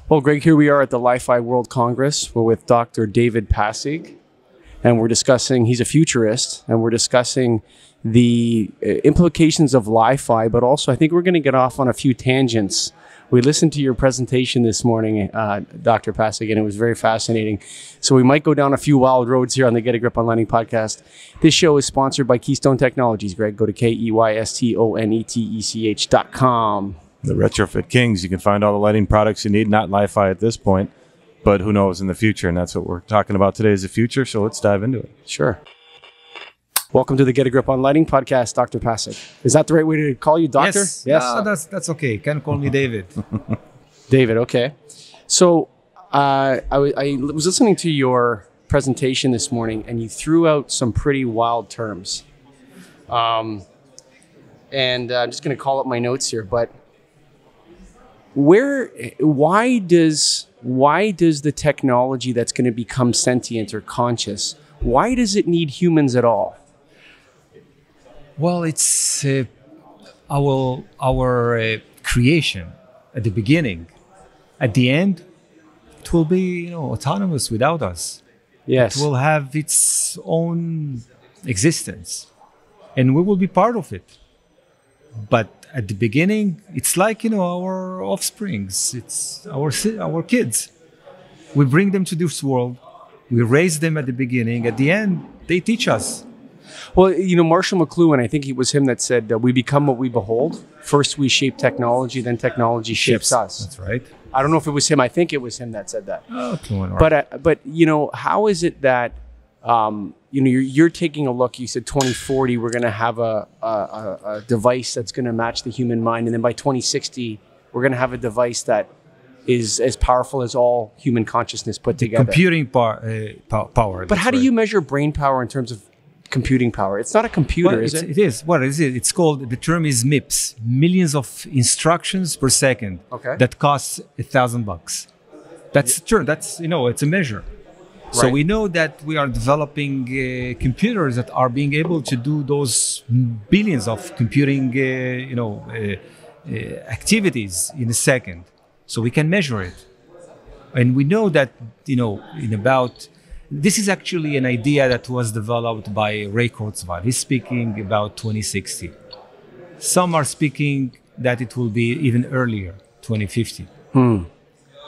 Well, Greg, here we are at the LiFi World Congress. We're with Dr. David Passig, and we're discussing, he's a futurist, and we're discussing the implications of LiFi, but also I think we're going to get off on a few tangents. We listened to your presentation this morning, Dr. Passig, and it was very fascinating. So we might go down a few wild roads here on the Get a Grip on Lending podcast. This show is sponsored by Keystone Technologies. Greg, go to KEYSTONETECH.com. The Retrofit Kings. You can find all the lighting products you need, not LiFi at this point, but who knows in the future. And that's what we're talking about today is the future. So let's dive into it. Sure. Welcome to the Get a Grip on Lighting podcast, Dr. Passig. Is that the right way to call you, doctor? Yes. No, that's okay. You can call me David. David, okay. So I was listening to your presentation this morning, and you threw out some pretty wild terms. And I'm just going to call up my notes here, but why does the technology that's going to become sentient or conscious, why does it need humans at all? Well, it's our creation at the beginning. At the end, it will be autonomous without us. Yes, it will have its own existence, and we will be part of it. But at the beginning, it's like our offsprings. It's our kids. We bring them to this world. We raise them at the beginning. At the end, they teach us. Well, Marshall McLuhan, I think it was him that said, we become what we behold. First we shape technology, then technology shapes us. That's right. I don't know if it was him. I think it was him that said that. Right. But how is it that, you're taking a look, you said 2040, we're going to have a device that's going to match the human mind. And then by 2060, we're going to have a device that is as powerful as all human consciousness put together. Computing power. But how do you measure brain power in terms of computing power? It's not a computer, is it? It is. What is it? It's called, the term is MIPS, millions of instructions per second. Okay. That costs $1,000. That's true. That's, it's a measure. Right. So we know that we are developing computers that are being able to do those billions of computing, activities in a second. So we can measure it. And we know that, this is actually an idea that was developed by Ray Kurzweil. He's speaking about 2060. Some are speaking that it will be even earlier, 2050.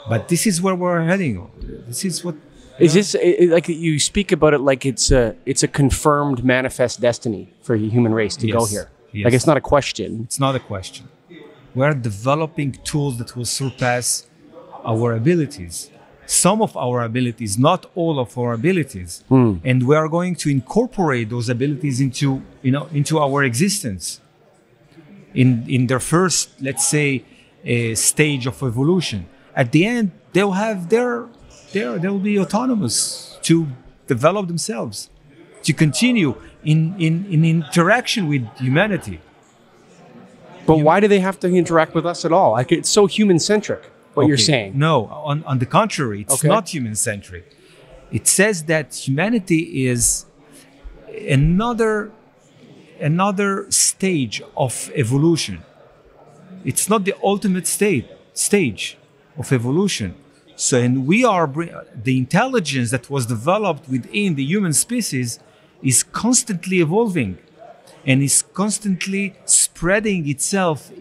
But this is where we're heading. This is what... Is this like you speak about it like it's a confirmed manifest destiny for the human race to go here? Yes. Like it's not a question. It's not a question. We're developing tools that will surpass our abilities. Some of our abilities, not all of our abilities. And we are going to incorporate those abilities into our existence. In their first, let's say, stage of evolution. At the end, they'll be autonomous to develop themselves, to continue in interaction with humanity. But why do they have to interact with us at all? Like it's so human-centric, what you're saying. No, on the contrary, it's not human-centric. It says that humanity is another stage of evolution. It's not the ultimate stage of evolution. So, and we are the intelligence that was developed within the human species is constantly evolving and is constantly spreading itself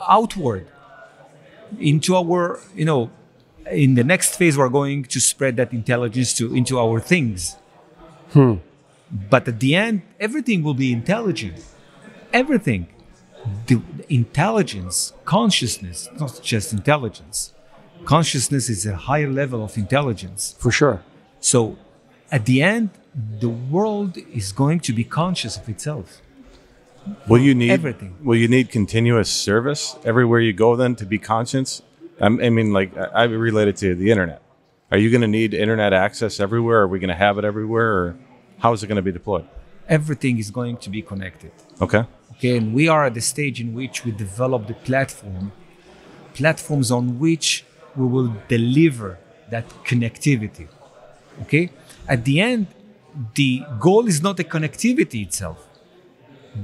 outward into our, in the next phase, we're going to spread that intelligence into our things. But at the end, everything will be intelligent. Everything. The intelligence, consciousness, not just intelligence. Consciousness is a higher level of intelligence. For sure. So at the end, the world is going to be conscious of itself. Will you need everything? Will you need continuous service everywhere you go then to be conscious? I relate it to the internet. Are you going to need internet access everywhere? Are we going to have it everywhere? Or how is it going to be deployed? Everything is going to be connected. Okay. And we are at the stage in which we develop the platforms on which we will deliver that connectivity. Okay? At the end, the goal is not the connectivity itself.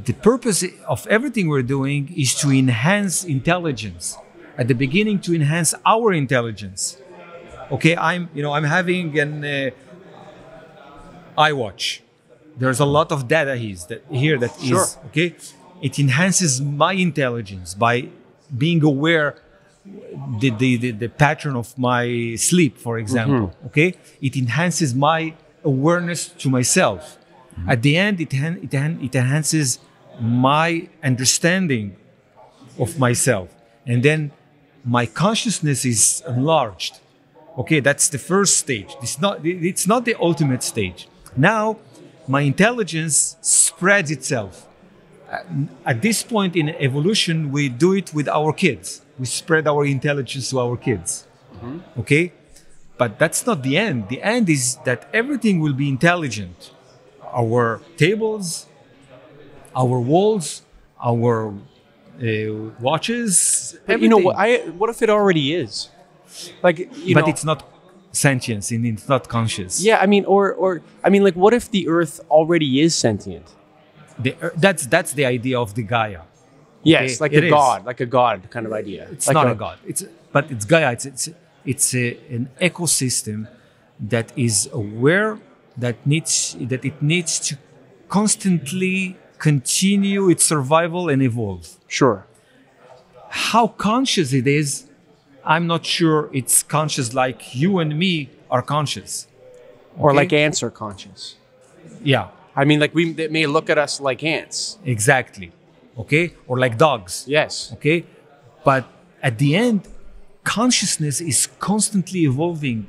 The purpose of everything we're doing is to enhance intelligence, at the beginning to enhance our intelligence. Okay, I'm having an iWatch. There's a lot of data here that Sure. is okay. It enhances my intelligence by being aware the pattern of my sleep, for example. Okay, it enhances my awareness to myself. At the end, it enhances my understanding of myself, and then my consciousness is enlarged. Okay, that's the first stage. It's not the ultimate stage. Now, my intelligence spreads itself. At this point in evolution, we do it with our kids. We spread our intelligence to our kids. Okay? But that's not the end. The end is that everything will be intelligent. Our tables, our walls, our watches. But you know what? What if it already is? Like, but it's not sentience and it's not conscious. Yeah, I mean, like, what if the Earth already is sentient? That's the idea of the Gaia. Yes, Okay? like a god kind of idea. It's like not a god. But it's Gaia. It's an ecosystem that is aware that it needs to constantly continue its survival and evolve. Sure. How conscious it is, I'm not sure it's conscious like you and me are conscious. Or Okay? like ants are conscious. Yeah, I mean, like they may look at us like ants. exactly. Okay? Or like dogs. Yes. Okay? But at the end, consciousness is constantly evolving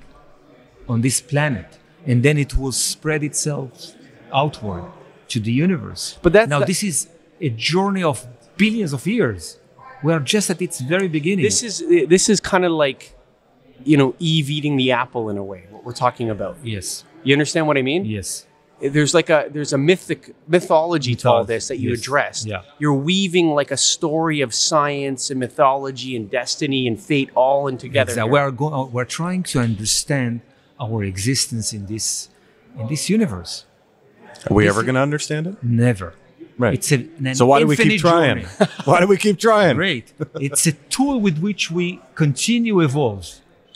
on this planet. And then it will spread itself outward to the universe. But this is a journey of billions of years. We are just at its very beginning. This is kind of like, Eve eating the apple in a way. What we're talking about. Yes. You understand what I mean? Yes. There's a mythology to all this that you Yes. addressed. Yeah. You're weaving like a story of science and mythology and destiny and fate all in together. Exactly. here. We're trying to understand our existence in this universe. Are we ever going to understand it? Never. Right. It's an So why do we keep infinite trying? journey. Why do we keep trying? Great. It's a tool with which we continue evolve.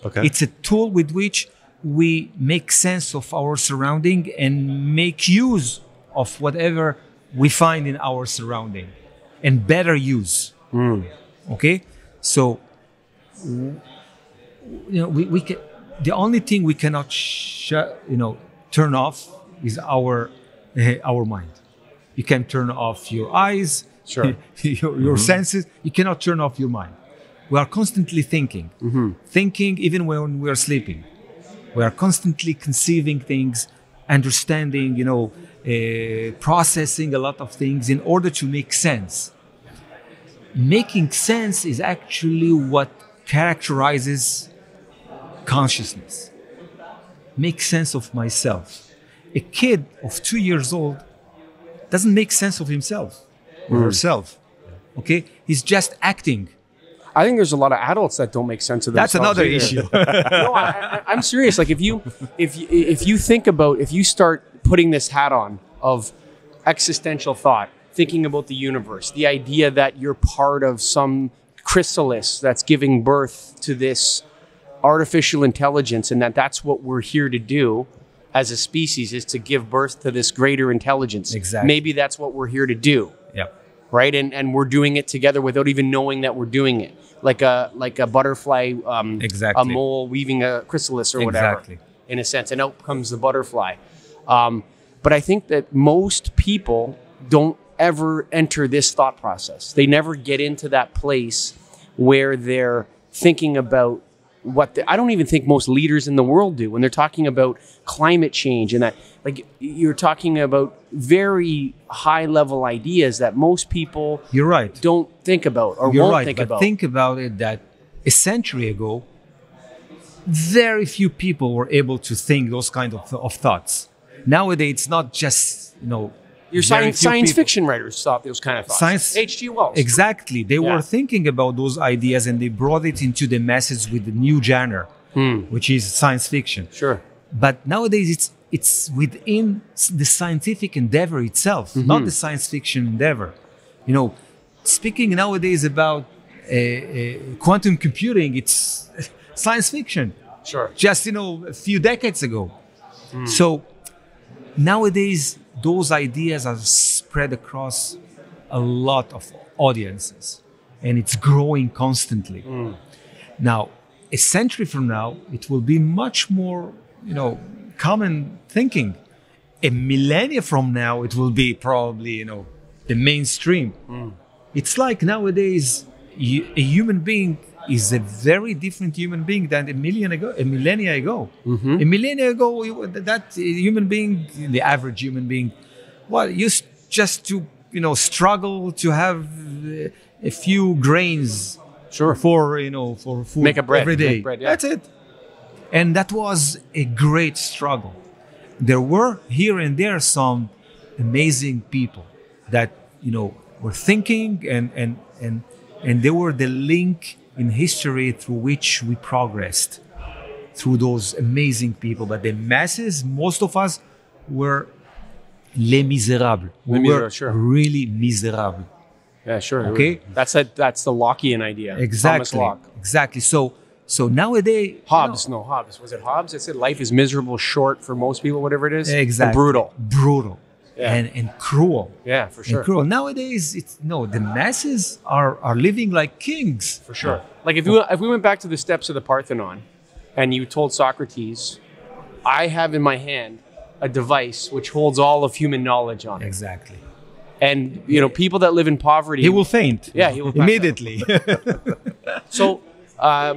Okay. It's a tool with which we make sense of our surrounding and make use of whatever we find in our surrounding and better use. Okay? So, we can, the only thing we cannot turn off is our mind. You can turn off your eyes, Sure. your senses. You cannot turn off your mind. We are constantly thinking, thinking even when we are sleeping. We are constantly conceiving things, understanding, processing a lot of things in order to make sense. Making sense is actually what characterizes consciousness. Make sense of myself. A kid of 2 years old doesn't make sense of himself or herself. Okay? He's just acting. I think there's a lot of adults that don't make sense of themselves. That's another either. issue. No, I'm serious. Like if you think about, if you start putting this hat on of existential thought, thinking about the universe, the idea that you're part of some chrysalis that's giving birth to this artificial intelligence, and that's what we're here to do as a species, is to give birth to this greater intelligence. Exactly. Maybe that's what we're here to do. Yeah. Right, and we're doing it together without even knowing that we're doing it, like a butterfly, Exactly. a mole weaving a chrysalis or whatever, Exactly. in a sense, and out comes the butterfly. But I think that most people don't ever enter this thought process. They never get into that place where they're thinking about I don't even think most leaders in the world do when they're talking about climate change, and that, like, you're talking about very high level ideas that most people You're right. don't think about or You're won't right, think but about. think about it that a century ago, very few people were able to think those kind of thoughts. Nowadays, it's not just, Your very science few people. fiction writers thought those kind of thoughts. H.G. Wells. Exactly. They Yeah. were thinking about those ideas and they brought it into the masses with the new genre, which is science fiction. Sure. But nowadays, it's within the scientific endeavor itself, not the science fiction endeavor. Speaking nowadays about quantum computing, it's science fiction. Sure. Just a few decades ago. So nowadays, those ideas are spread across a lot of audiences, and it's growing constantly. Now, a century from now, it will be much more, common thinking. A millennia from now, it will be probably, the mainstream. It's like nowadays, a human being is a very different human being than a millennia ago. A millennia ago, that human being, the average human being, used just to struggle to have a few grains for for food Make a bread every day. Make bread, yeah. That's it. And that was a great struggle. There were here and there some amazing people that were thinking and they were the link in history through which we progressed through those amazing people. But the masses, most of us, were les misérables. We were sure. really misérables. Yeah, sure. Okay. That's the Lockean idea. Exactly. Thomas Locke. Exactly. So nowadays, Hobbes. No, Hobbes. Was it Hobbes? It said life is miserable, short for most people, whatever it is. Exactly. And brutal. Brutal. Yeah. And cruel. Yeah, for sure. And cruel. Nowadays, the masses are living like kings. For sure. Like if we went back to the steps of the Parthenon, and you told Socrates, "I have in my hand a device which holds all of human knowledge on it." Exactly. And people that live in poverty, He will faint. Yeah, he will immediately. So are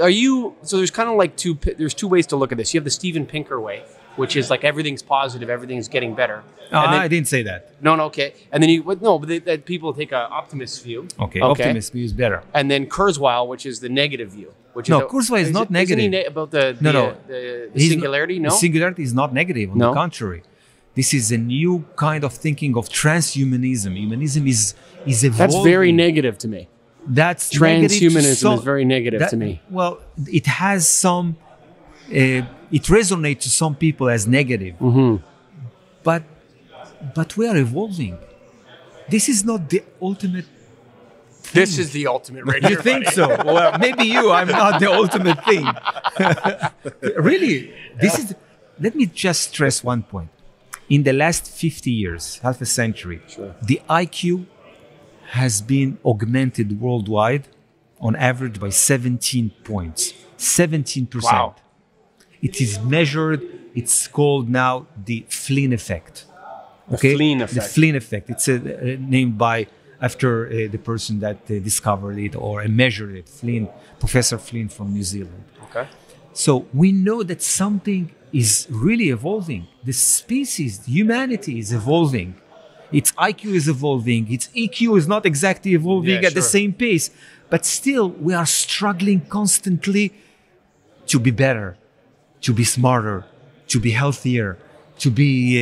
you? So there's kind of like there's two ways to look at this. You have the Steven Pinker way, which is like everything's positive, everything's getting better. I didn't say that. No, okay. And then but people take an optimist view. Okay. Optimist view is better. And then Kurzweil, which is the negative view. Kurzweil is not negative. About the singularity. No, the singularity is not negative. On the contrary, this is a new kind of thinking of transhumanism. Humanism is evolving. That's very negative to me. That's transhumanism is very negative to me. Well, it has some. It resonates to some people as negative, but we are evolving. This is not the ultimate. This is the ultimate right here. You think so? Well, maybe you. I'm not the ultimate thing. Really, this is. Let me just stress one point. In the last 50 years, half a century, the IQ has been augmented worldwide on average by 17 points. 17%. Wow. It is measured, it's called now the Flynn effect. Okay? The Flynn effect. The Flynn effect. It's named after the person that discovered it or measured it, Professor Flynn from New Zealand. Okay. So we know that something is really evolving. The species, humanity is evolving. Its IQ is evolving. Its EQ is not exactly evolving at the same pace. But still, we are struggling constantly to be better, to be smarter, to be healthier, to be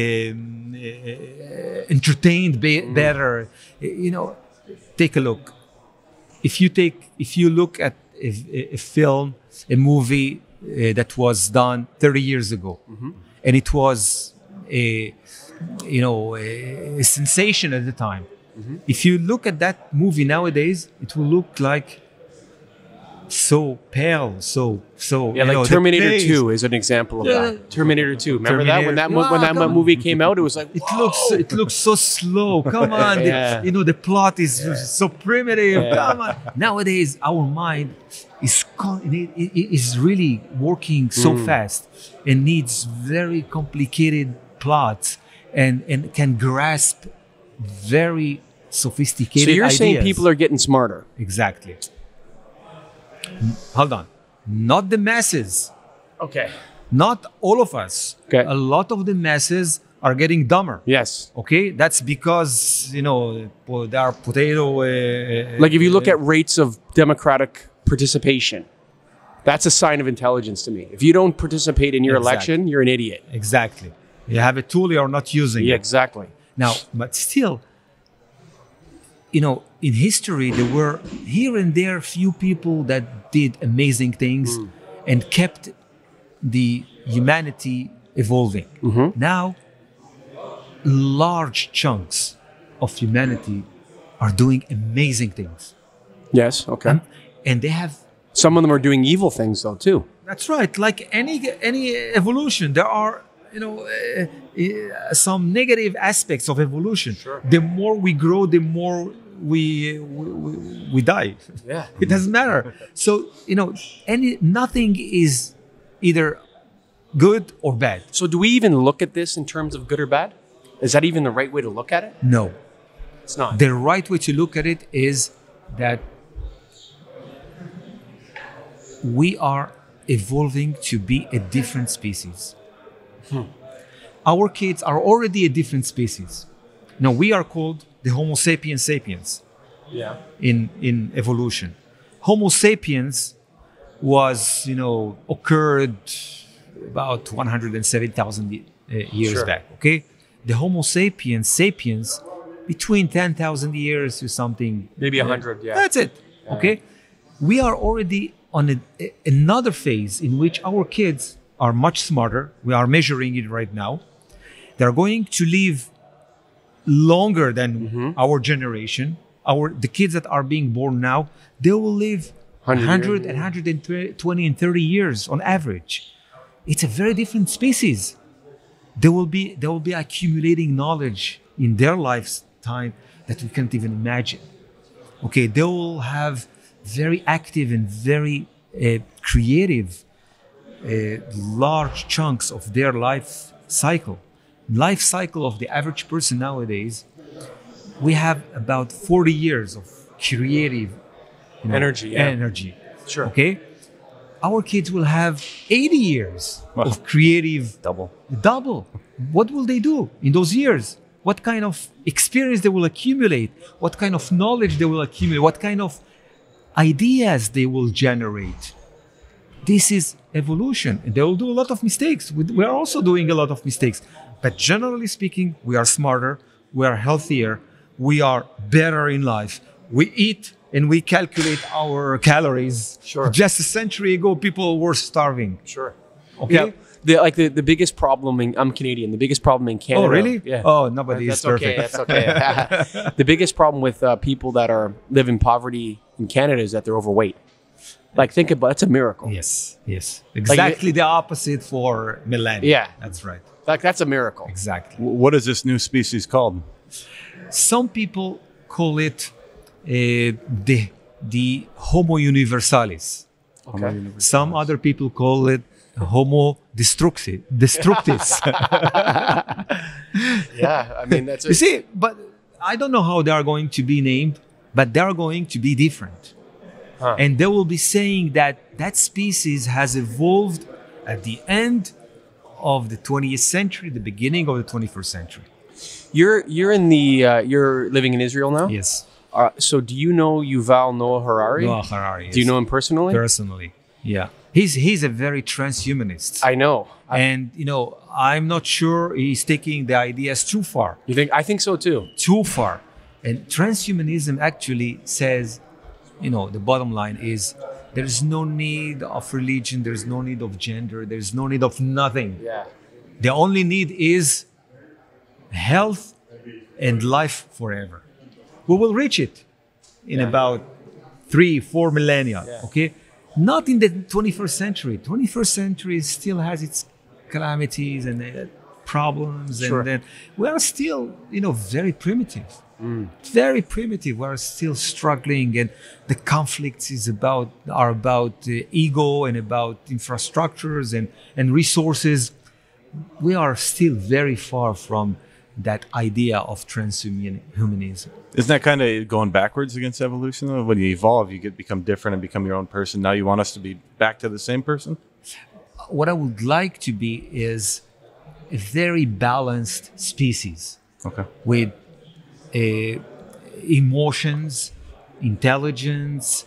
entertained better. Take a look. If you look at a film, a movie that was done 30 years ago, and it was a sensation at the time. If you look at that movie nowadays, it will look like so pale, so like Terminator 2 is an example of that. Terminator 2, remember that when that movie came out, it was like it looks so slow. Come on, the plot is so primitive. Come on. Nowadays, our mind is really working so fast and needs very complicated plots and can grasp very sophisticated ideas. So you're ideas. saying people are getting smarter. Exactly. Hold on. Not the masses. Okay. Not all of us. Okay. A lot of the masses are getting dumber. Yes. Okay? That's because, they are potato... like if you look at rates of democratic participation, that's a sign of intelligence to me. If you don't participate in your election, you're an idiot. Exactly. You have a tool, you're not using it. Exactly. Now, but still, in history, there were here and there few people that did amazing things and kept the humanity evolving. Now, large chunks of humanity are doing amazing things. Yes. Okay. And they have. Some of them are doing evil things though too. That's right. Like any evolution, there are some negative aspects of evolution. Sure. The more we grow, the more we die. Yeah. It doesn't matter. So nothing is either good or bad. So do we even look at this in terms of good or bad? Is that even the right way to look at it? No. It's not. The right way to look at it is that we are evolving to be a different species. Our kids are already a different species. Now we are called the Homo sapiens sapiens Yeah. in evolution. Homo sapiens was, occurred about 107,000 years Sure. back. Okay, the Homo sapiens sapiens between 10,000 years to something. Maybe 100. Yeah. That's it. Okay, we are already on another phase in which our kids are much smarter. We are measuring it right now. They're going to live longer than our generation. The kids that are being born now, they will live 100 and 120 and 30 years on average. It's a very different species. They will be accumulating knowledge in their lifetime that we can't even imagine. Okay, they will have very active and very creative large chunks of their life cycle. Life cycle of the average person nowadays, we have about 40 years of creative Energy. Yeah. energy. Sure. Okay, our kids will have 80 years of creative double. What will they do in those years? What kind of experience they will accumulate? What kind of knowledge they will accumulate? What kind of ideas they will generate? This is evolution. And they will do a lot of mistakes. We are also doing a lot of mistakes. But generally speaking, we are smarter, we are healthier, we are better in life. We eat and we calculate our calories. Sure. Just a century ago, people were starving. Sure. Okay? Yeah. The biggest problem I'm Canadian. The biggest problem in Canada. Oh, really? Yeah. Oh, nobody is That's perfect. okay. That's okay. The biggest problem with people that live in poverty in Canada is that they're overweight. Like, think about it's a miracle. Yes. Exactly the opposite for millennia. Yeah. That's right. Like, that's a miracle. Exactly. What is this new species called? Some people call it the Homo universalis. Okay. Some other people call it Homo Destructus. Yeah. I mean, that's You see, but I don't know how they are going to be named, but they are going to be different. Huh. And they will be saying that species has evolved at the end of the 20th century, the beginning of the 21st century. You're living in Israel now. Yes. So do you know Yuval Noah Harari? Noah Harari. Yes. Do you know him personally? Personally, yeah. He's a very transhumanist. I know. And I'm not sure he's taking the ideas too far. You think? I think so too. Too far. And transhumanism actually says, the bottom line is there's no need of religion, there's no need of gender, there's no need of nothing. Yeah. The only need is health and life forever. We will reach it in about 3-4 millennia. Yeah. Okay, not in the 21st century. 21st century still has its calamities and problems, Sure. and then we are still, very primitive. Very primitive. We are still struggling, and the conflicts are about ego and about infrastructures and resources. We are still very far from that idea of transhumanism. Isn't that kind of going backwards against evolution, though? When you evolve, you become different and become your own person. Now you want us to be back to the same person? What I would like to be is a very balanced species. Okay. With emotions, intelligence,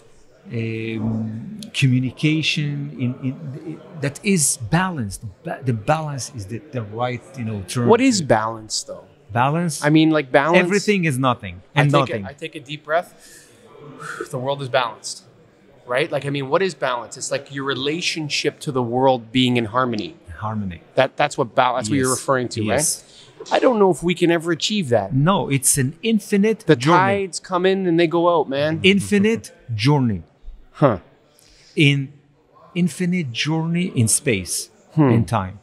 communication that is balanced. The balance is the right term. What is balance, though? balance? I mean, like balance. Everything is nothing and nothing. I take a deep breath. The world is balanced, right? Like, I mean, what is balance? It's like your relationship to the world being in harmony. Harmony. That's what balance. That's what you're Yes. referring to, Yes. right? I don't know if we can ever achieve that. No, it's an infinite The journey. tides come in and they go out, man. Infinite journey. Huh. Infinite journey in space and time.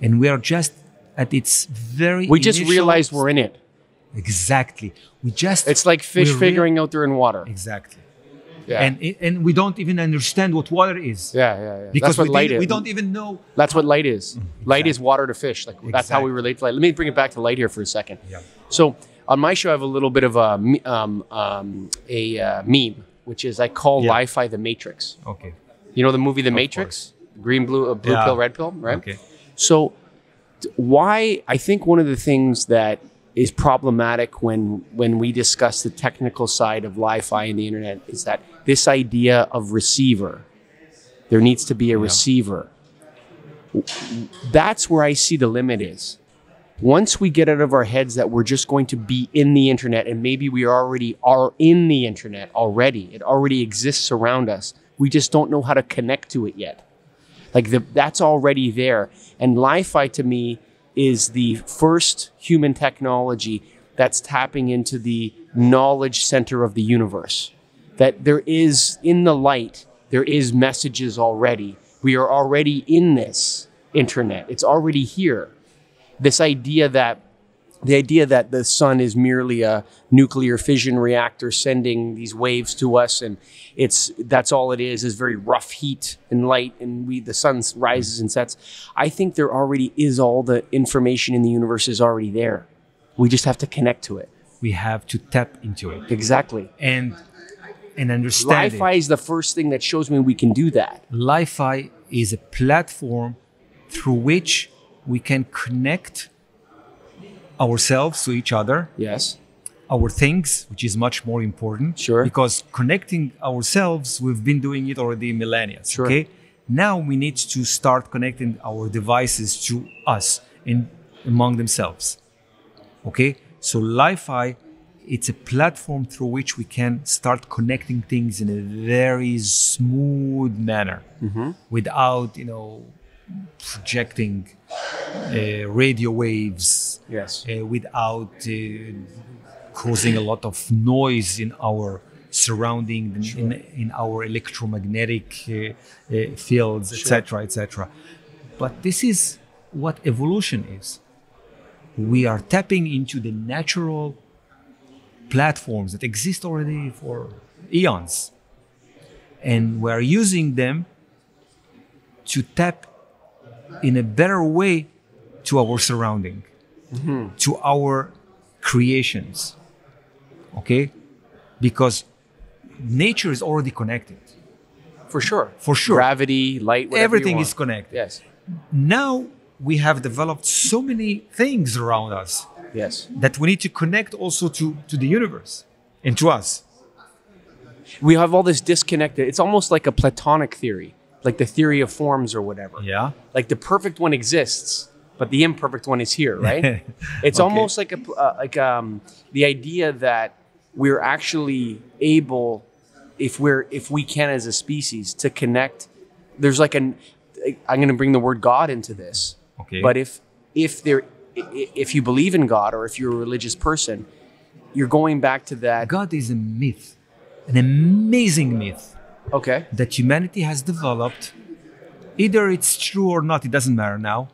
And we are just at its very We just initial- realized we're in it. Exactly. It's like fish figuring out they're in water. Exactly. Yeah. And we don't even understand what water is. Yeah. Because that's what light is. we don't even know. That's what light is. Light is water to fish. Like that's how we Exactly. relate to light. Let me bring it back to light here for a second. Yeah. So on my show, I have a little bit of a meme, which is I call Li-Fi the Matrix. Okay. You know the movie The Matrix? Green, blue, blue Yeah. pill, red pill, right? Okay. So why I think one of the things that is problematic when we discuss the technical side of Li-Fi and the internet is that this idea of receiver, there needs to be a receiver. That's where I see the limit is. Once we get out of our heads that we're just going to be in the internet, and maybe we already are in the internet already, it already exists around us. We just don't know how to connect to it yet. Like that's already there. And Li-Fi to me is the first human technology that's tapping into the knowledge center of the universe. That there is, in the light, there is messages already. We are already in this internet. It's already here. This idea that the sun is merely a nuclear fission reactor sending these waves to us, and that's all it is very rough heat and light, and the sun rises and sets. I think there already is all the information in the universe is already there. We just have to connect to it. We have to tap into it. Exactly. And understand Li-Fi is the first thing that shows me we can do that. Li-Fi is a platform through which we can connect ourselves to each other, Yes. our things, which is much more important. Sure. Because connecting ourselves, we've been doing it already millennia. Sure. Okay. Now we need to start connecting our devices to us and among themselves. Okay. So Li-Fi, it's a platform through which we can start connecting things in a very smooth manner, without, projecting radio waves, Yes. without causing a lot of noise in our surrounding, in our electromagnetic fields, etc., etc. But this is what evolution is. We are tapping into the natural platforms that exist already for eons, and we're using them to tap in a better way to our surrounding, to our creations. Okay? Because nature is already connected. For sure. For sure. Gravity, light, whatever Everything you is want. connected. Yes. Now we have developed so many things around us Yes. that we need to connect also to the universe and to us. We have all this disconnected. It's almost like a Platonic theory, like the theory of forms or whatever. Yeah. Like the perfect one exists, but the imperfect one is here, right? It's almost like the idea that we're actually able, if we can as a species, to connect. There's like I'm going to bring the word God into this. Okay. But if you believe in God, or if you're a religious person, you're going back to that. God is a myth, an amazing myth Okay. that humanity has developed. Either it's true or not, it doesn't matter now.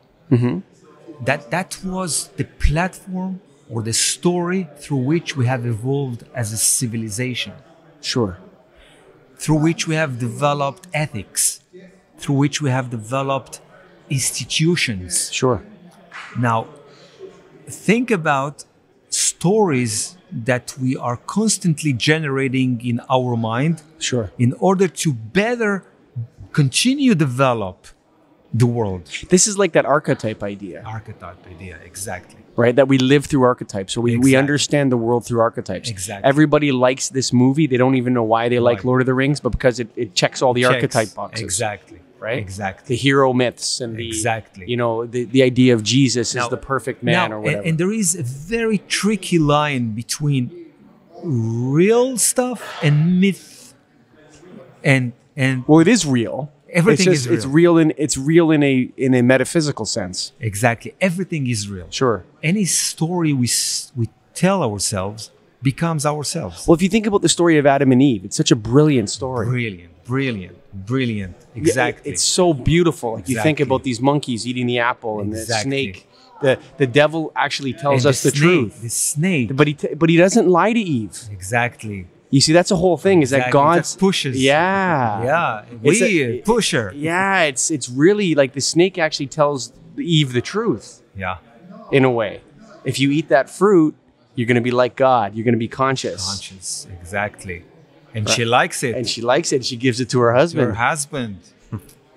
That was the platform or the story through which we have evolved as a civilization, Sure. through which we have developed ethics, through which we have developed institutions. Sure. Now, think about stories that we are constantly generating in our mind Sure. in order to better continue develop the world. This is like that archetype idea, Archetype idea, exactly. right? That we live through archetypes. So we Exactly. understand the world through archetypes. Exactly. Everybody likes this movie. They don't even know why they like Right. Lord of the Rings, but because it checks all the Checks. archetype boxes. Exactly. Right? Exactly. The hero myths and Exactly. the idea of Jesus Now- is the perfect man or whatever. and there is a very tricky line between real stuff and myth, and well, it is real. Everything is real. It's real in a metaphysical sense. Exactly. Everything is real. Sure. Any story we tell ourselves becomes ourselves. Well, if you think about the story of Adam and Eve, it's such a brilliant story. Brilliant. Exactly. It's so beautiful. Like you think Exactly. about these monkeys eating the apple and the Exactly. snake. The devil actually tells And us the truth. The snake. But he doesn't lie to Eve. Exactly. You see, that's the whole thing. Is that Exactly. God That pushes. Yeah. Yeah. It's Push her. Yeah. It's really like the snake actually tells Eve the truth Yeah. in a way. If you eat that fruit, you're going to be like God. You're going to be conscious. Exactly. And she likes it. And she likes it. She gives it to her husband. Her husband.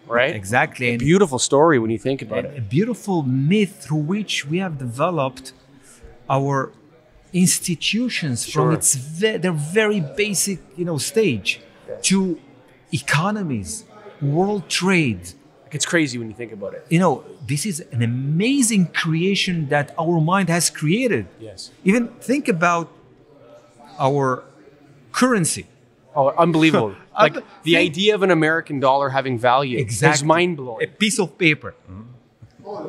Right? Exactly. And Beautiful story when you think about it. a beautiful myth through which we have developed our institutions from Sure. their very basic, stage to economies, world trade. It's crazy when you think about it. This is an amazing creation that our mind has created. Yes. Even think about our currency. Oh, unbelievable. Like the idea of an American dollar having value is mind-blowing. A piece of paper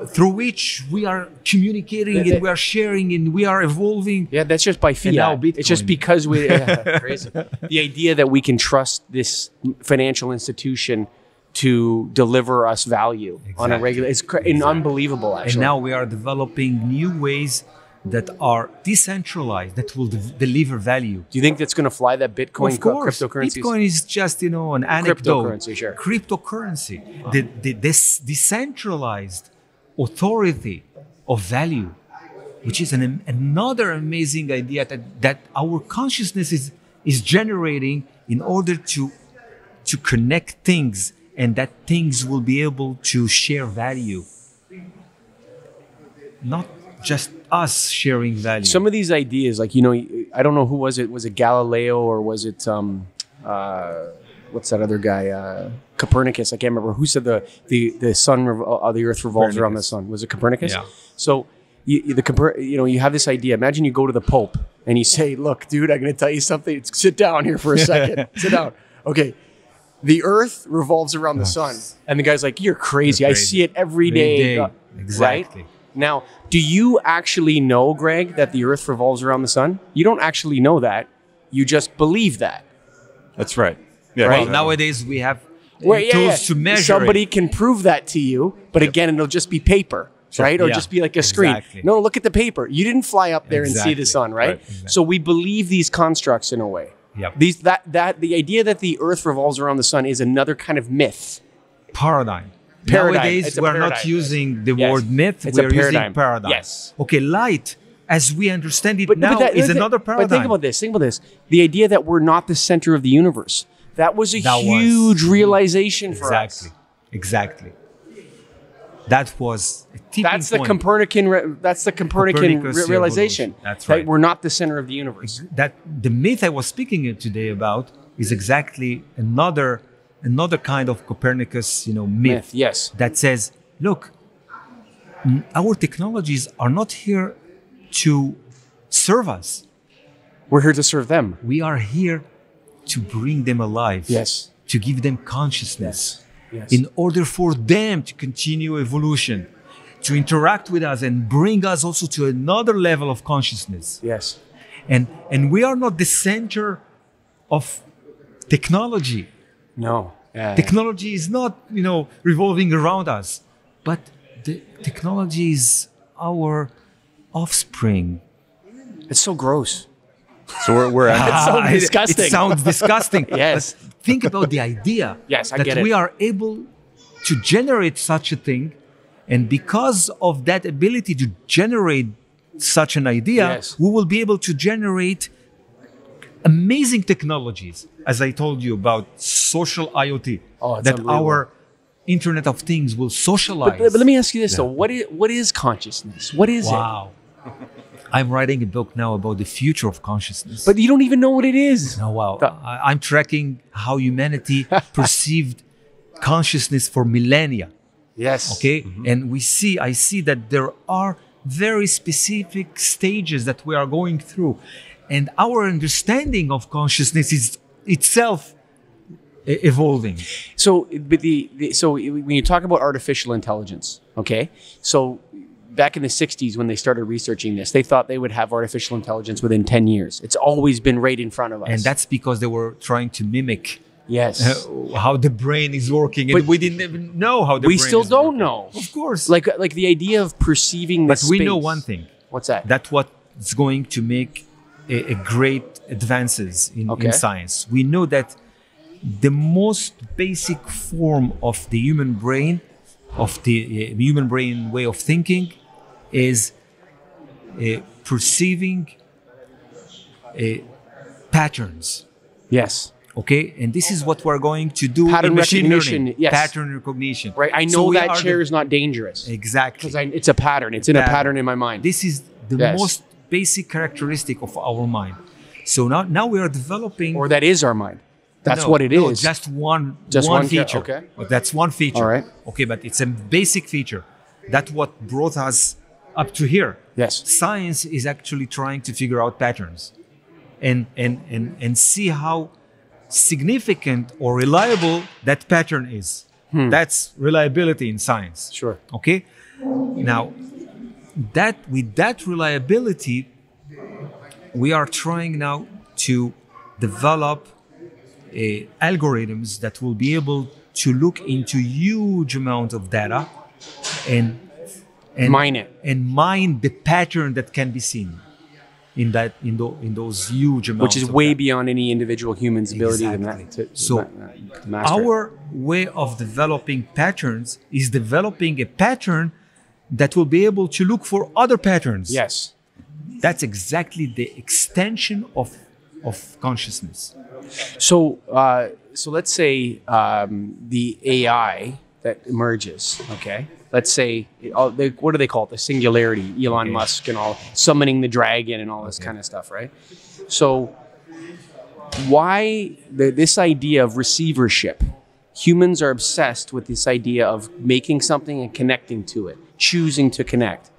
through which we are communicating and we are sharing and we are evolving. Yeah, that's just by fiat. now Bitcoin. It's just because crazy. The idea that we can trust this financial institution to deliver us value on a regular, it's unbelievable actually. And now we are developing new ways that are decentralized, that will deliver value. Do you think that's going to fly that Bitcoin Of course, cryptocurrencies? Bitcoin is just an anecdote. Cryptocurrency, sure. Cryptocurrency, this decentralized authority of value, which is another amazing idea that our consciousness is generating in order to connect things, and that things will be able to share value. Not just us sharing value. Some of these ideas, like, I don't know who was it. Was it Galileo or was it, what's that other guy? Copernicus. I can't remember. Who said the sun, the earth revolves around the sun? Was it Copernicus? Yeah. So you have this idea. Imagine you go to the Pope and you say, look, dude, I'm going to tell you something. Sit down here for a second. Sit down. Okay. The earth revolves around the sun. And the guy's like, you're crazy. I see it every day. Exactly. Right? Now, do you actually know, Greg, that the earth revolves around the sun? You don't actually know that. You just believe that. That's right. Yeah. Well, exactly. nowadays we have tools to measure Somebody it. can prove that to you, but again, it'll just be paper, right? Or Yeah. just be like a screen. Exactly. No, look at the paper. You didn't fly up there and see the sun, right? Exactly. So we believe these constructs in a way. Yep. The idea that the earth revolves around the sun is another kind of myth. Paradigm. Paradigm. Nowadays, It's a we're not paradigm. using the Yes. word myth, It's a we're paradigm. using paradigm. Yes. Okay, light, as we understand it now, is another paradigm. But think about this. The idea that we're not the center of the universe. That was a huge realization for us. Exactly. That was a tipping That's the point. Copernican Copernicus realization. revolution. That's That right. we're not the center of the universe. That the myth I was speaking today about is exactly another kind of Copernicus, myth. Yes. That says, look, our technologies are not here to serve us. We're here to serve them. We are here to bring them alive. Yes. To give them consciousness. Yes. In order for them to continue evolution, to interact with us and bring us also to another level of consciousness. Yes. And we are not the center of technology. No. Technology is not, revolving around us, but the technology is our offspring. It's so gross. So we're at It's so disgusting. It sounds disgusting. Yes. But think about the idea Yes, I that get it. we are able to generate such a thing, and because of that ability to generate such an idea, Yes. we will be able to generate amazing technologies, as I told you about social IoT, Oh, it's that unbelievable. our Internet of Things will socialize. But let me ask you this though: what is consciousness? What is it? Wow. I'm writing a book now about the future of consciousness. But you don't even know what it is. Oh, wow. I'm tracking how humanity perceived consciousness for millennia. Yes. Okay. And I see that there are very specific stages that we are going through. And our understanding of consciousness is itself evolving. So, but so when you talk about artificial intelligence, okay, so back in the 60s when they started researching this, they thought they would have artificial intelligence within 10 years. It's always been right in front of us. And that's because they were trying to mimic yes, how the brain is working, and But we didn't even know how the brain we still is don't working. know. Of course. Like the idea of perceiving the But we know space. one thing. What's that? That's what's going to make a great advances in Okay. science. We know that the most basic form of the human brain, of the human brain way of thinking, is perceiving patterns. Yes. Okay, and this is what we're going to do Pattern in machine recognition, learning. yes. Pattern recognition. Right. I So know we that are chair is not dangerous exactly. because it's a pattern. It's in a pattern in my mind. This is the Yes. most basic characteristic of our mind. So now we are developing. Or that is our mind. That's No, what it no, is. just one one feature. okay. But that's one feature. All right. Okay, but it's a basic feature. That's what brought us up to here. Yes. Science is actually trying to figure out patterns and see how significant or reliable that pattern is. That's reliability in science. Sure. Okay? Now, that with that reliability, we are trying now to develop algorithms that will be able to look into huge amount of data and Mine it. and mine the pattern that can be seen in those huge amounts, Which is of way data. beyond any individual human's ability Exactly. to So, master. Our way of developing patterns is developing a pattern that will be able to look for other patterns. Yes. That's exactly the extension of consciousness. So, so let's say the AI that emerges. Okay. Let's say, what do they call it? The singularity. Elon Musk and all summoning the dragon and all this kind of stuff, right? So, why this idea of receivership? Humans are obsessed with this idea of making something and connecting to it, choosing to connect.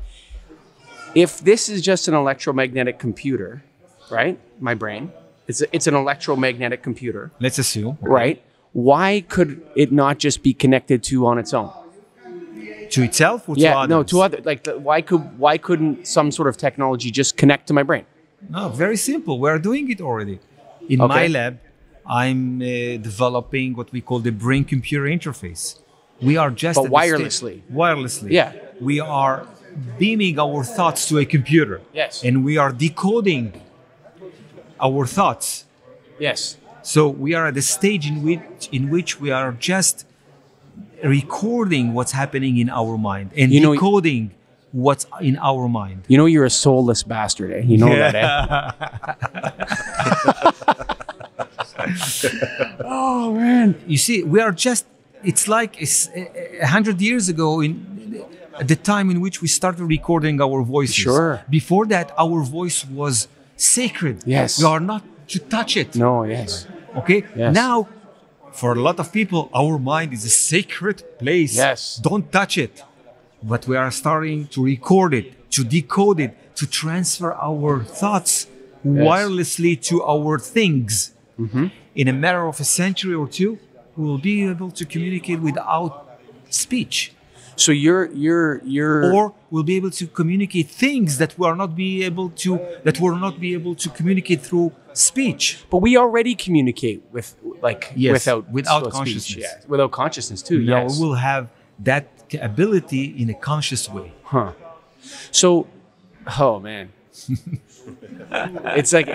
If this is just an electromagnetic computer, right? My brain, it's an electromagnetic computer, Let's assume. right? Why could it not just be connected to on its own? To itself or to Yeah, others? no, to other. Like, why couldn't some sort of technology just connect to my brain? No, very simple. We are doing it already. In Okay. my lab, I'm developing what we call the brain-computer interface. We are just But at the wirelessly. wirelessly. Yeah. We are beaming our thoughts to a computer. Yes. And we are decoding our thoughts. Yes. So we are at the stage in which we are just recording what's happening in our mind and You know- decoding what's in our mind. You know you're a soulless bastard, eh? You know that, eh? Oh man. You see, we are just, it's like 100 years ago at the time in which we started recording our voices. Sure. Before that, our voice was sacred. Yes. We are not to touch it. No, yes. Okay? Yes. Now, for a lot of people, our mind is a sacred place. Yes. Don't touch it. But we are starting to record it, to decode it, to transfer our thoughts wirelessly to our things. Mm-hmm. In a matter of a century or two, we will be able to communicate without speech. So you're Or we'll be able to communicate things that we are not be able to communicate through speech. but we already communicate with Yes, without without speech, consciousnly. yeah. Without consciousness too. Now Yes. we will have that ability in a conscious way. Huh. So, oh man. It's like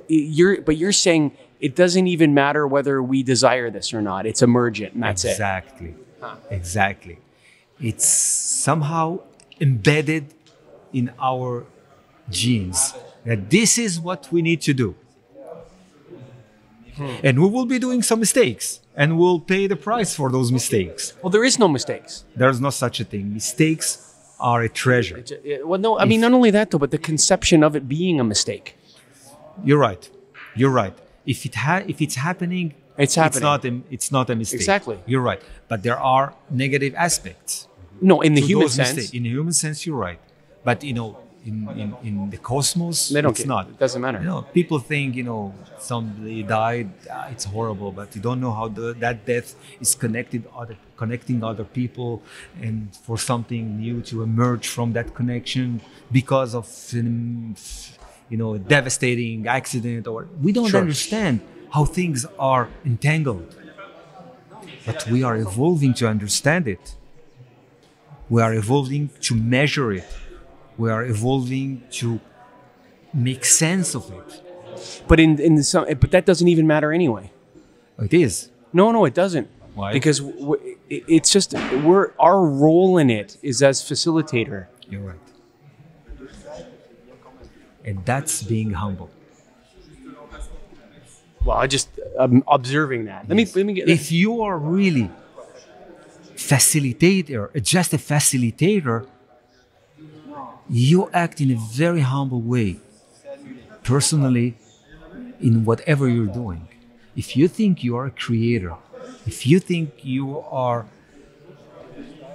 you're saying it doesn't even matter whether we desire this or not. It's emergent and that's it. Exactly. Exactly. It's somehow embedded in our genes that this is what we need to do. And we will be doing some mistakes and we'll pay the price for those mistakes. Well, there is no mistakes. There's no such a thing. Mistakes are a treasure. Well, no, I mean not only that though, but the conception of it being a mistake. You're right. You're right. If it's happening, It's happening. It's not a mistake. Exactly. You're right. But there are negative aspects. No, in the to human those sense. mistakes. In the human sense, you're right. But in the cosmos. They don't it's get, not. It doesn't matter. People think, somebody died, it's horrible, but you don't know how that death is connecting other people, and for something new to emerge from that connection because of a devastating accident, or we don't understand how things are entangled. But we are evolving to understand it. We are evolving to measure it. We are evolving to make sense of it. But but that doesn't even matter anyway. It is. No, it doesn't. Why? Because it's just our role in it is as facilitator. You're right. And that's being humble. Well, I'm observing that. Let me get. If you are really just a facilitator, you act in a very humble way, personally, in whatever you're doing. If you think you are a creator, if you think you are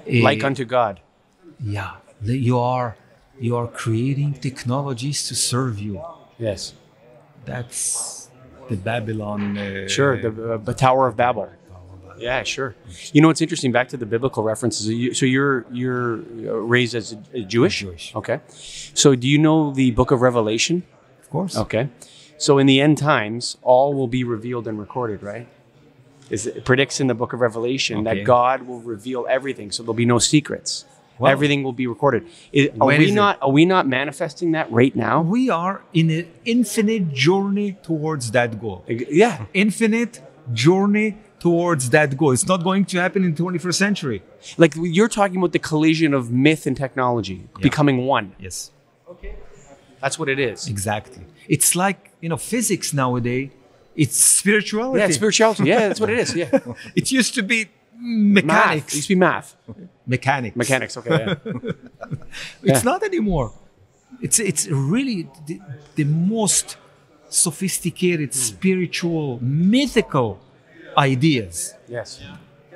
like unto God, you are creating technologies to serve you. Yes, that's the Babylon. Sure, the Tower of Babel. Yeah, sure. It's interesting. Back to the biblical references. So you're raised as a Jewish? Jewish. Okay. So do you know the Book of Revelation? Of course. Okay. So in the end times, all will be revealed and recorded, right? It predicts in the Book of Revelation that God will reveal everything, so there'll be no secrets. Wow. Everything will be recorded. Are we not manifesting that right now? We are in an infinite journey towards that goal. Yeah. Infinite journey towards that goal. It's not going to happen in the 21st century. Like you're talking about the collision of myth and technology becoming one. Yes. Okay. That's what it is. Exactly. It's like, physics nowadays. It's spirituality. Yeah, it's spirituality. Yeah, that's what it is. Yeah. It used to be mechanics. Math. It used to be math. Mechanics. Okay. Yeah. It's not anymore. It's really the most sophisticated, spiritual, mythical ideas. Yes.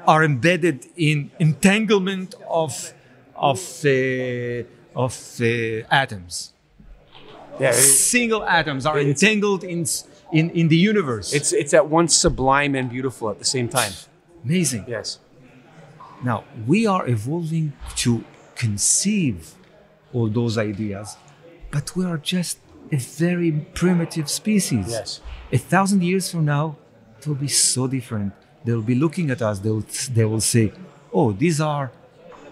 Are embedded in entanglement of atoms. Yeah. Single atoms are entangled in the universe. It's at once sublime and beautiful at the same time. Amazing. Yes. Now we are evolving to conceive all those ideas, but we are just a very primitive species. Yes. 1,000 years from now, it will be so different. They'll be looking at us. They will say, "Oh, these are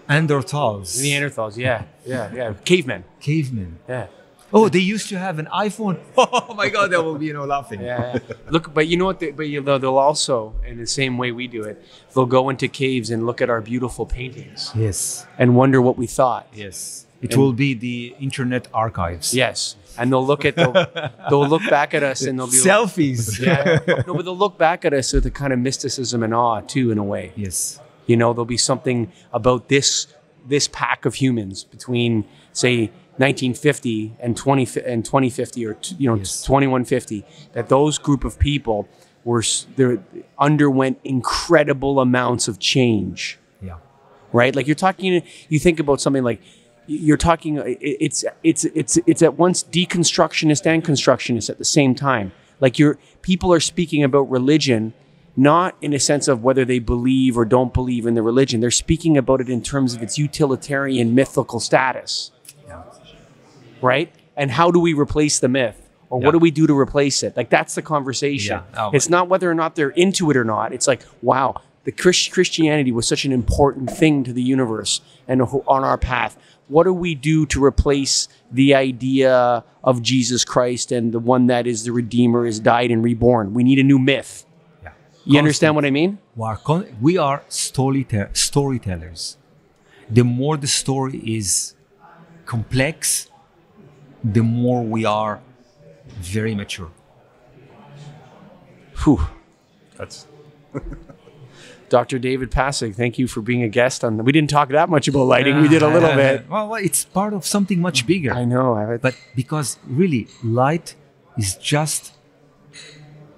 Neanderthals." Yeah. Cavemen. Yeah. Oh, they used to have an iPhone. Oh my God, they will be laughing. Yeah. Look, but you know what? They'll also, in the same way we do it, they'll go into caves and look at our beautiful paintings. Yes. And wonder what we thought. Yes. It will be the internet archives. Yes. And they'll look back at us and they'll be selfies. No, but they'll look back at us with a kind of mysticism and awe too, in a way. Yes. There'll be something about this pack of humans between, say, 1950 and 2050 or 2150, that those group of people underwent incredible amounts of change. Yeah. Right? Like you think about something like, you're talking, it's at once deconstructionist and constructionist at the same time. Like people are speaking about religion, not in a sense of whether they believe or don't believe in the religion. They're speaking about it in terms of its utilitarian mythical status. Yeah. Right? And how do we replace the myth? Or what do we do to replace it? Like, that's the conversation. Yeah. It's not whether or not they're into it or not. It's like, wow, the Christianity was such an important thing to the universe and on our path. What do we do to replace the idea of Jesus Christ and the one that is the Redeemer, is died and reborn? We need a new myth. Yeah. You understand what I mean? We are storytellers. The more the story is complex, the more we are very mature. Whew. That's Dr. David Passig, thank you for being a guest on. We didn't talk that much about lighting. We did a little bit. Well, it's part of something much bigger. I know. But because really, light is just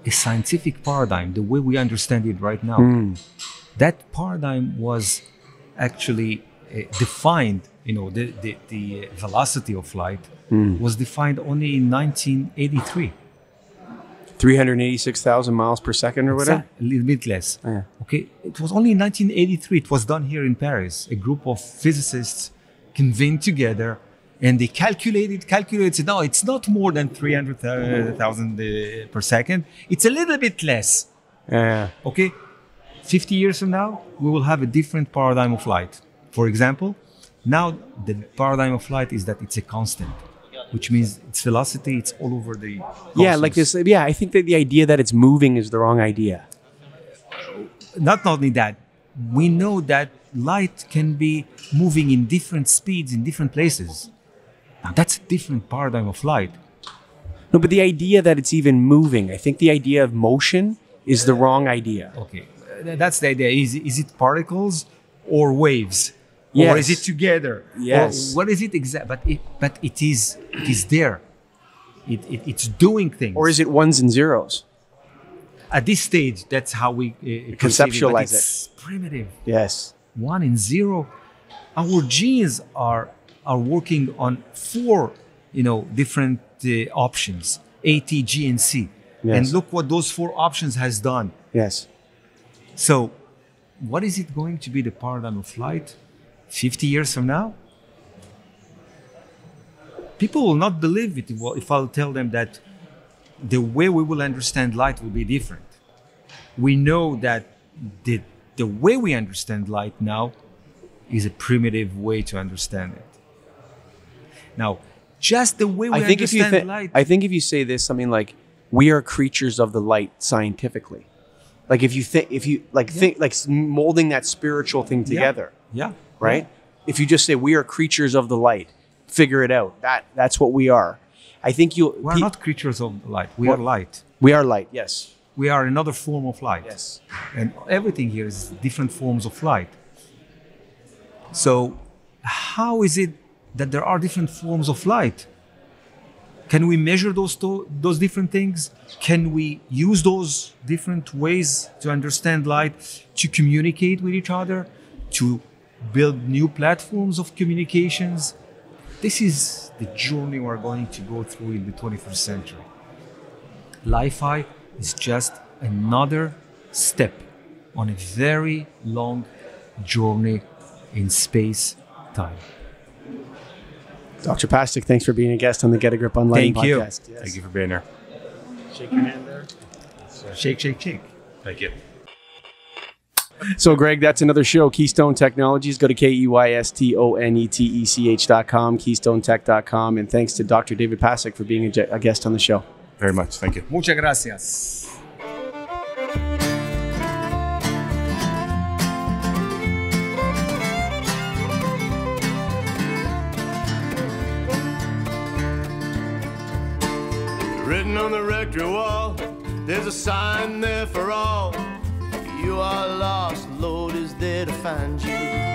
a scientific paradigm, the way we understand it right now. That paradigm was actually defined, the velocity of light was defined only in 1983. 386,000 miles per second or whatever? A little bit less. Yeah. Okay, it was only in 1983. It was done here in Paris. A group of physicists convened together, and they calculated. No, it's not more than 300,000 per second. It's a little bit less. Yeah. Okay, 50 years from now, we will have a different paradigm of light. For example, now the paradigm of light is that it's a constant, which means its velocity, it's all over the cosmos. Yeah, like this. Yeah, I think that the idea that it's moving is the wrong idea. Not only that, we know that light can be moving in different speeds in different places. Now that's a different paradigm of light. No, but the idea that it's even moving, I think the idea of motion is the wrong idea. Okay, that's the idea. Is it particles or waves? Yes. Or is it together? Yes. Or what is it exactly? But it is there. It's doing things. Or is it ones and zeros? At this stage, that's how we Conceptualize it's primitive. Yes. 1 and 0. Our genes are working on 4, different options: A, T, G, and C. Yes. And look what those 4 options has done. Yes. So, what is it going to be the paradigm of light 50 years from now? People will not believe it if I'll tell them that the way we will understand light will be different. We know that the way we understand light now is a primitive way to understand it. Now, just the way we understand light. I think if you say this, something like, "We are creatures of the light," scientifically, like think molding that spiritual thing together, Yeah. right? If you just say, "We are creatures of the light," figure it out. That's what we are. I think We are not creatures of the light. We are light. We are light. Yes. We are another form of light. Yes. And everything here is different forms of light. So, how is it that there are different forms of light? Can we measure those different things? Can we use those different ways to understand light, to communicate with each other, to build new platforms of communications? This is the journey we're going to go through in the 21st century. LiFi is just another step on a very long journey in space-time. Dr. Passig, thanks for being a guest on the Get a Grip on Lighting Thank you. podcast. Yes. Thank you for being here. Shake your hand there. Shake, shake, shake. Thank you. So, Greg, that's another show. Keystone Technologies. Go to KEYSTONETECH.com, KeystoneTech.com. And thanks to Dr. David Passig for being a guest on the show. Very much. Thank you. Muchas gracias. Written on the rectory wall, there's a sign there for all. You are lost, Lord is there to find you.